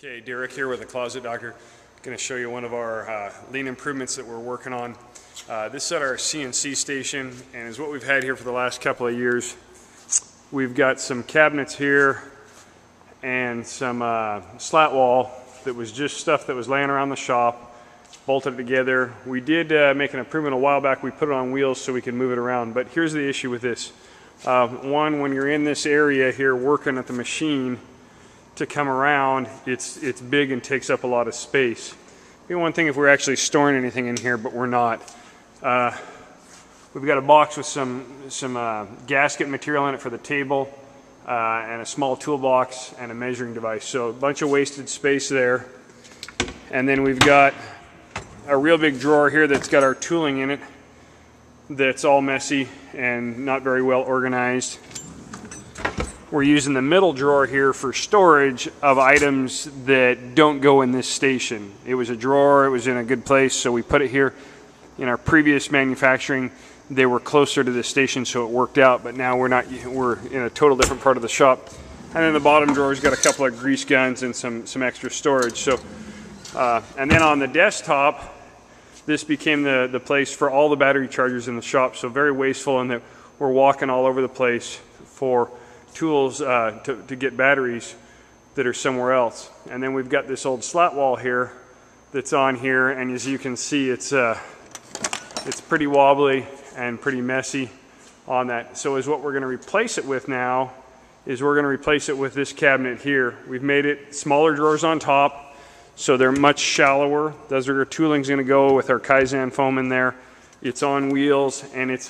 Okay, Derek here with the Closet Doctor. Going to show you one of our lean improvements that we're working on. This is at our CNC station, and is what we've had here for the last couple of years. We've got some cabinets here and some slat wall that was just stuff that was laying around the shop, bolted together. We did make an improvement a while back. We put it on wheels so we can move it around, but here's the issue with this. One, when you're in this area here working at the machine, to come around, it's big and takes up a lot of space. Maybe one thing if we're actually storing anything in here, but we're not. We've got a box with some gasket material in it for the table, and a small toolbox and a measuring device. So a bunch of wasted space there. And then we've got a real big drawer here that's got our tooling in it that's all messy and not very well organized. We're using the middle drawer here for storage of items that don't go in this station. It was a drawer, it was in a good place, so we put it here. In our previous manufacturing, they were closer to the station, so it worked out, but now we're in a total different part of the shop. And then the bottom drawer's got a couple of grease guns and some extra storage. So, and then on the desktop, this became the place for all the battery chargers in the shop, so very wasteful in that we're walking all over the place for tools to get batteries that are somewhere else. And then we've got this old slat wall here that's on here, and as you can see, it's pretty wobbly and pretty messy on that. So is what we're going to replace it with now is we're going to replace it with this cabinet here. We've made it smaller drawers on top, so they're much shallower. Those are our tooling's going to go with our Kaizen foam in there. It's on wheels, and it's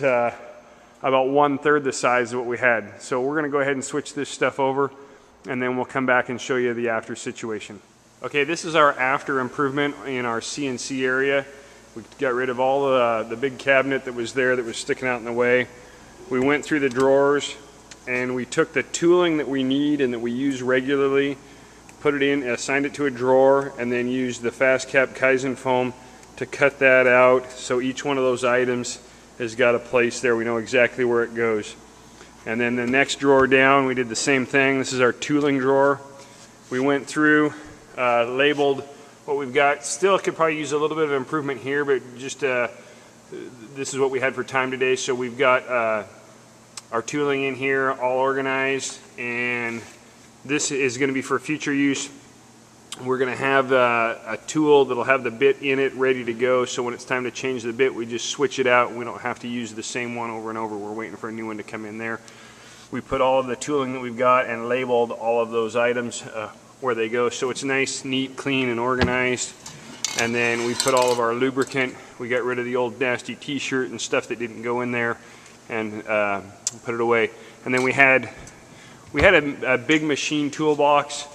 about 1/3 the size of what we had. So we're going to go ahead and switch this stuff over, and then we'll come back and show you the after situation. Okay, this is our after improvement in our CNC area. We got rid of all the big cabinet that was there that was sticking out in the way. We went through the drawers and we took the tooling that we need and that we use regularly, put it in, assigned it to a drawer, and then used the Fastcap Kaizen foam to cut that out, so each one of those items has got a place there. We know exactly where it goes. And then the next drawer down, we did the same thing. This is our tooling drawer. We went through, labeled what we've got. Still could probably use a little bit of improvement here, but just this is what we had for time today. So we've got our tooling in here all organized, and this is going to be for future use. We're going to have a tool that'll have the bit in it ready to go, so when it's time to change the bit, we just switch it out. We don't have to use the same one over and over. We're waiting for a new one to come in there. We put all of the tooling that we've got and labeled all of those items where they go, so it's nice, neat, clean, and organized. And then we put all of our lubricant. We got rid of the old nasty t-shirt and stuff that didn't go in there, and put it away. And then we had a big machine toolbox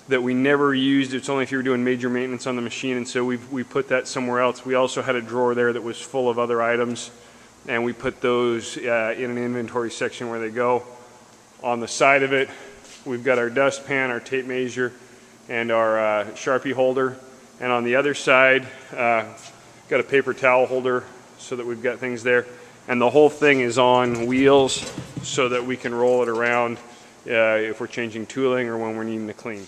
that we never used. It's only if you were doing major maintenance on the machine, and so we put that somewhere else. We also had a drawer there that was full of other items, and we put those in an inventory section where they go. On the side of it, we've got our dustpan, our tape measure, and our Sharpie holder. And on the other side, got a paper towel holder so that we've got things there. And the whole thing is on wheels so that we can roll it around if we're changing tooling or when we're needing to clean.